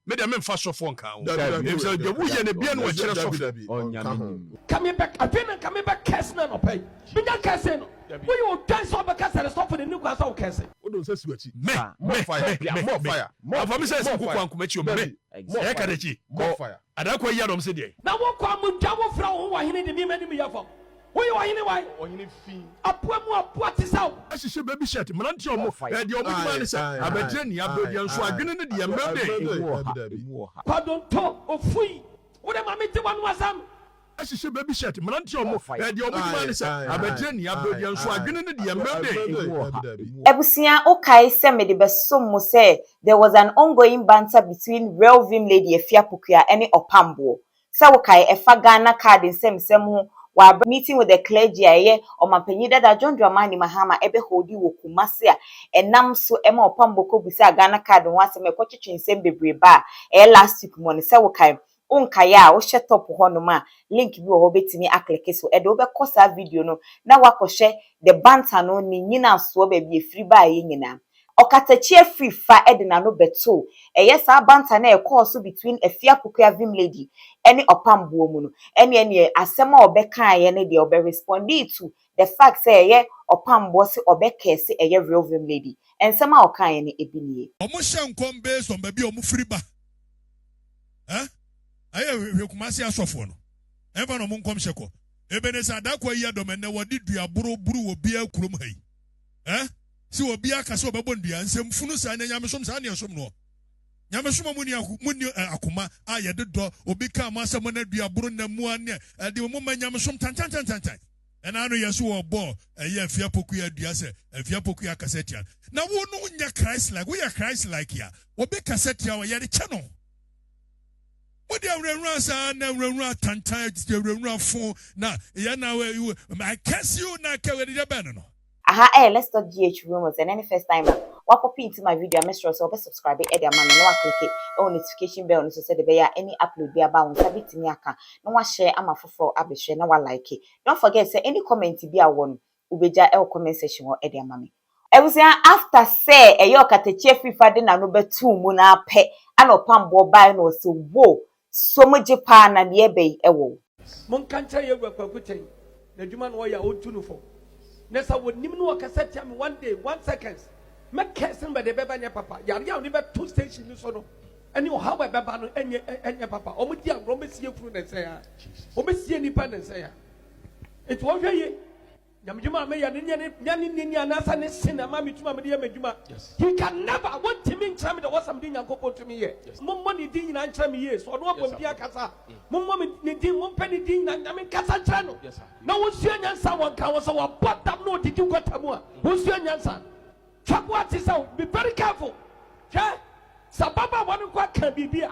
me dem mfa sofo nka ho dem say de wuye ne bia no wa kire sofo come back afena come back curse na no pay binya curse no we you dance over curse and stop for the new class of curse we don't say siwachi more fire afa me say kuku ankomachi o me e ka de chi more fire adakwa yi adom se de na wo kwa mu dwa wo fra wo hene de me mani me yafo we you hene why hene fi apua ti saw asise baby shirt mranti omo e de omo ma ne say abagire ni abodi nso adwene ne de mbede pardon to ofui wo de ma me te wanu asam asise baby shirt mranti omo e de omo ma ne say abagire ni abodi nso adwene ne de mbede Ebusia okay se me de besom mo say there was an ongoing banter between real vim lady Efiapokua and Opambour. Say okay efa Ghana card nsem ho while meeting with the clergy aye Omampanyi Dada John Dramani Mahama ebe hodi wo Kumase a enam so ema Opambour ko bisa Ghana card ho asem ekwochwetwe nsem bebre ba last week mo ne say okay unkaya wo hye top ho no ma link bi wo betimi akleke so e de wo be kosa video no na wakohye the banter no ni nyina so ba bi efiri ba ye nyina Okatakyie free fa edina no beto eye sa banter na e course between Efiapokua vim lady ene Opambour mu no ene asem a obeka ye ne de obe respond to the fact say eye Opambour se obeka se eye real vim lady ensem a oka ye ne ebinie omo hye nkom based on baby omo free ba aye Kumase asofo no eba no mo nkom hyeko ebenesa adakwa yi adom ne wodi dua buru obi akurom hayi si obi aka se obebo ndua nsem funu sa na nyamesom sa na yesom no nyamesom muni akoma a ye dedo obi ka amasem na dua buru na mu ane de mo ma nyamesom tantan ena anu yeso obo eye Efiapokua dua se Efiapokua cassette na wo no nya Christ like we are Christ like ya obi cassette ya ye de che no what the run sa na run tantan run fun na ya na I curse you na ka we de ben no aha let's talk GH rumors and any first time wako into my video make sure so subscribe e dey amana no click on notification bell no so say the be any upload be about won sabitimi aka no wa share ama foforo abehwe na wa like don't forget say any comment be a won ubeja comment section or e dey amame ebusia after say eyo Okatakyie fifa de na no betu mu na pe ana Opambour bai no so wo so moje pa na ne ebe ewo mon kancha ye Kwaku ten na djuma no ya otu fo nessa would nim no cassette me 1 day 1 second make casting by the beba nya papa yare ya be 2 station so no any how by beba no enye papa o mudi agro mesie furu na say ya o mesie nipa na say ya it wo hwe ye nyamjuma me ya nyani anasa ne sinema metuma me de medjuma he can never want to mean tell me that was something yankopon to me here mommo ni din na ntra me ye so no obom dia kasa mommo ni din mompa ni din na me kasa ntra no na wo sua nyansa won ka wo so wo bottom no didi gotamu a wo sua nyansa chakwa ati say be very careful okay sababa won kwa kan bibia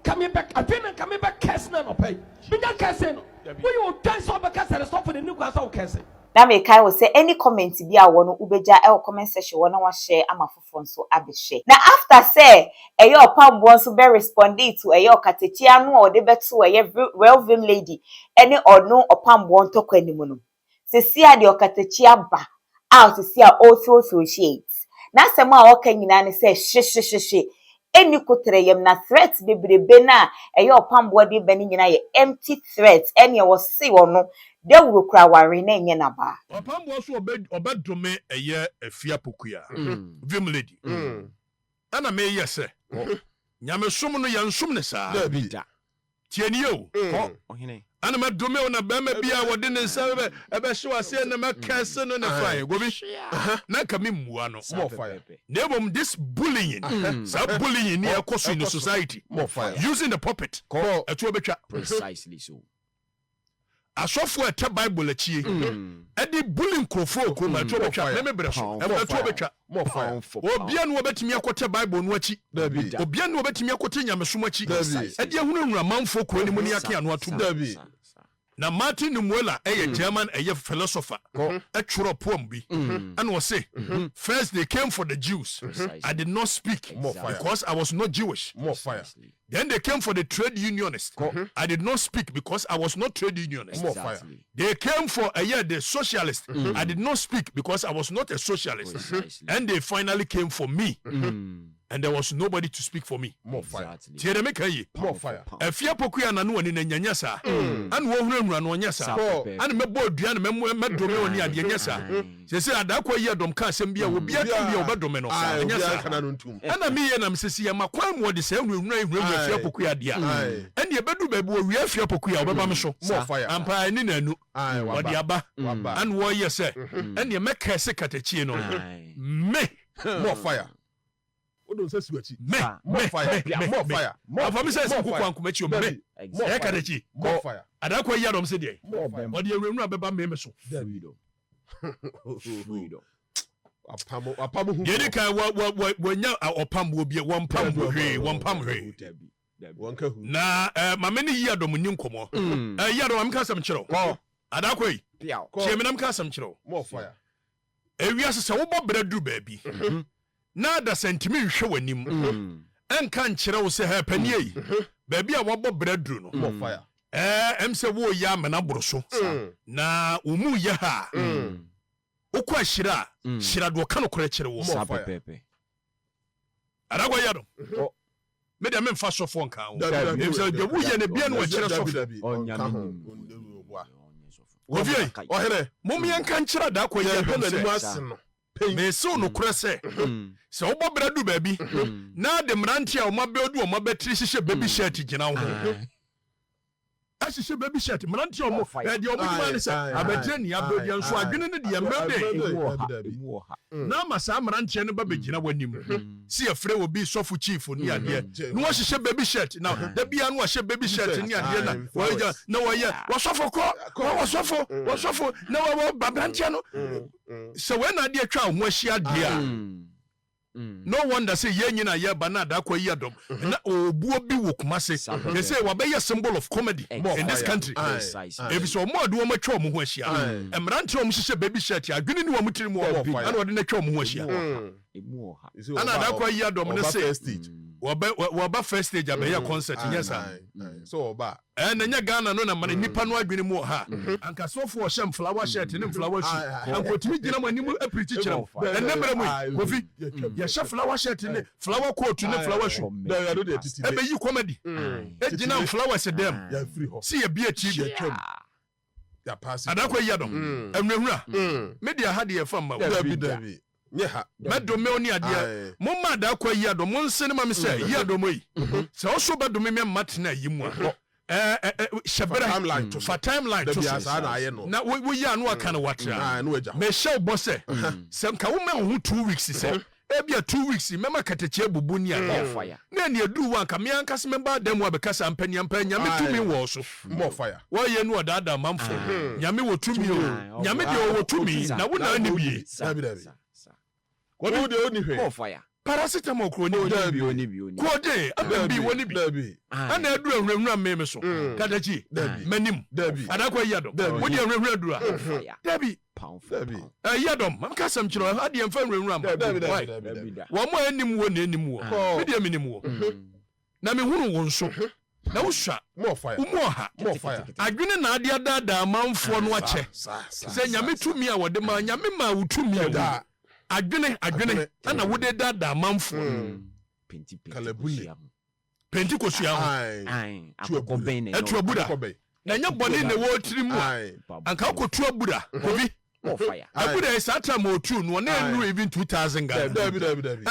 come back afena come back curse na no pay binya curse no we you dance over curse and stop for the new class of curse na me kai will say any comment bi a wono ubeja comment section wona wa share ama fofo nso abehwe na after say eyo Opambour nso be respond to eyo Okatakyie anu o de beto eyo real vim lady any ono Opambour ntokwa nimu no se sia de Okatakyie aba out se sia also associate na sema a oka nyina ne say hye eni kotre yem na threats bebrebe na eyo Opambour de bani nyina ye empty threats eni wo se wono de wuro kura ware na enye na ba Opambour so obedome eye Efiapokua vim lady ana me yese nyamesom no yansom ne sa tieni yo ohene ana medome ona ba ma bia wode ne nsa ebe hye wase na makase no na fire gobi na ka me mua no more fire nebom this bullying bullying in ekoso in the society more fire using the puppet eto betwa precisely so asofo ete bible achie edi bullying krofo ko ma to betwa na me breso eto betwa more fire obia no obetimi akote bible no achi obia no obetimi akote nyamesom achi edi ehununura manfo ko ni muni ake anu atum na Martin Numuela German philosopher atworo poem bi and was say first they came for the Jews. I did not speak because I was not Jewish. More fire. Then they came for the trade unionists. I did not speak because I was not trade unionist. More fire. They came for the socialists. I did not speak because I was not a socialist. And they finally came for me. and there was nobody to speak for me. More fire. Tie de make yi. More fire. Afia pokuya na no ni na nyanya sa. An wo hunanura no nya sa. An mebo dua na medome oni ade nya sa. Se adakwa yi adom ka asem bia obi aka bia obedome no sa nya sa. Ana mi ye na msesi ya makwan mo de se hunanura afia pokuya dia. An ye bedu bebu owi afia pokuya obeba me so. More fire. Ampa ni nanu. Wadi aba. An wo ye se. An ye meka se Okatakyie no. Me more fire. What don't say sweaty? More fire. More fire. Afami say se kokwan kumachi me. Okatakyie. More fire. Adakwa yi adom se de. Wadi ewrenura beba me so. Freedom. Opambour. Yedi kan wanya Opambour bi Opambour hwe. Na mameni yi adom ni nkomo. Yi adom am ka sam kyerɛw. Adakwa yi. Tie me nam ka sam kyerɛw. More fire. Ewiase se wo bobra du baabi. Na da sentimi hwe wanim. Enka nkyerɛw se ha panie yi. Baabi a wo bobra du no. More fire. Em se wo ya amena boroso. Na umu ye ha. Okwa hira, hira do ka no kore kyerɛ wo. More fire. Adakwa yi adom. Me de me mfa sofo nka wo. Em se de wo ye ne bia no kyerɛ sofo. Ovie, ohere, mom yanka nkyerɛ adakwa yi adom na se. nimu ase no. Me se no kore se. Se wo bobra du baabi. Na de mrantia o mabedu o mabetri hyehyɛ baby shirt gina wo. Ashyehye baby shirt mrantia o mo de o biduma ne se abedre ni abedi nso adwene ne de mbebe. Na masa mrantia ne ba begina wanim. Si afre obi sofu chief ni ade. No wo hyehyɛ baby shirt na da bia no wo hyehyɛ baby shirt ni ade na wo ye wo sofo ko wo sofo na wo babrantia no. So when ade atwa ho ahyia de a no wonder say ye nyina ye ba na adakwa yi adom na obuo bi wo kumase they say wa be symbol of comedy in this country if so mo ade wo matwa mo ho ahyia emrante wo hyehyɛ baby shirt adwene ni wo mutiri mo ana ode na twa mo ho ahyia ana adakwa yi adom ne say wa ba first stage abeya concert nyesa so ba na nya Ghana no na man nipa no adwene mu ha anka sofo o shem flower shirt ne flower shoe ankotimi gina mo anim apriti kyerem enebere mu kofi ya sha flower shirt ne flower coat ne flower shoe ebe yi comedy e gina flower se dem si ya bia chi ya pass adakwa yi adom enwehura media ha de ye fam ma David nye ha medome oni ade momma adakwa yi adom monse ne ma me say yi adom yi se o so bedome me matena yi mu a shabra timeline to na we ya no aka na watra me show boss se nka wo ma ho 2 weeks se ebia 2 weeks mema Okatakyie bubu ni ade na ne edu wan ka me anka se memba dem wa bekasa ampani ampanya me tumi wo so more fire wo ye no dada mamfo nyame wo tumi o nyame de wo tumi na wo na ni bi What do you need? More fire. Paracetamol kro ni oni kode ababi woni bi ana adu ahwehwura meme so Okatakyie manim adakwa yi adom wo de ahwehwura dura dabi yi adom mam ka sam kyerɛ ade emfa ahwehwura ma wo mo anim wo na anim wo me de minim wo na me hunu wo nso na wo sha more fire more fire adwene na ade adada manfo no akyɛ sɛ nyame tumi a wode ma nyame ma wo tumi a adwene ana wode dada manfo penti kosua ho atuabura na nya bone ne wo tiri mu anka kotu abura obi abura is atra mo tu no na enu even 2000 Ghana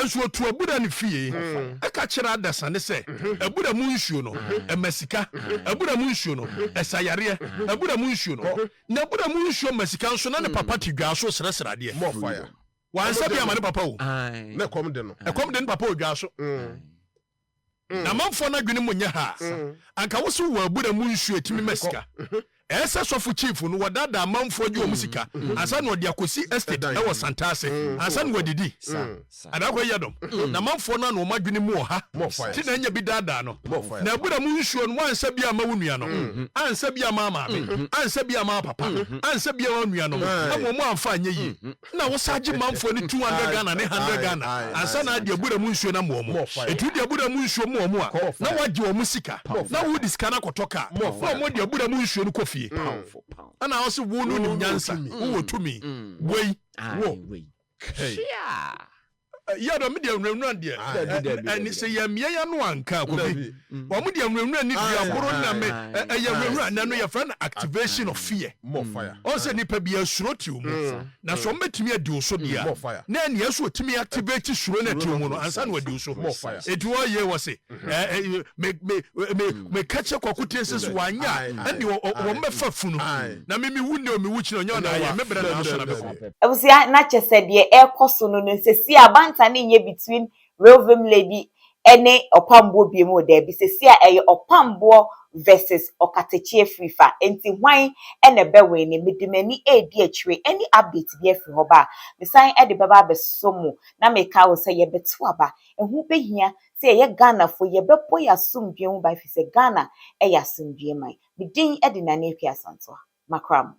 enso atuabura ne fie aka kyera adasa ne se abura mu nsuo no emasika abura mu nsuo no esayare abura mu nsuo no na abura mu nsuo masika nso na ne papa tidwa so sresrade more fire wansa bia mane papa o na kom de no papa odwa so na manfo na dwene munya ha anka wo so wa abura mu nsuo etimi masika esa sofu chief no wadada manfo gye o musika ansa na odi akosi estate e wo santase ansa na wadidi adakwa yadom na manfo na no madwene mu ha ti na nya bi dada no na abura mu nsuo no wansa bia ma wonua no ansa bia ma maame ansa bia ma papa ansa bia wonua no amomo amfa anya yi na wo saje manfo ni 200 Ghana ne 100 Ghana ansa na adi abura mu nsuo na momo etu di abura mu nsuo momo a na wagye o musika na wo disika na kotoka na mo di abura mu nsuo no kofi ana also wonu ni nyansa wo tumi wei wo ya do me de nwunwura de and say ya mia ya no anka ko bi o mo de nwunwura ni duaboro na me ya nwunwura na no ya friend activation of fear more fire on say nipa bi asuro ti mu na so metumi adi so dia na ne yaso timi activate suro na ti mu no ansa na wadi so more fire it wo ye wo say me catch Kwaku tesis wanya and wo mefa funu na me wunde o me wuchi no nya na ya me bere na so na be ko Ebusia na chese de ekoso no nsesi abanta ne nye between Real Lady ene Opambour biemu de bi sesi a eye Opambour versus Okatakyie React enti hwan ene bewe ne medimani edi atwe any update bi afi ho ba mesan e de beba besomo na meka wo se ye beto aba ehu behia se ye Ghana fo ye bepo ya sumdwe hu ba fi se Ghana e ya sumdwe man medin e de na na akwa santo makram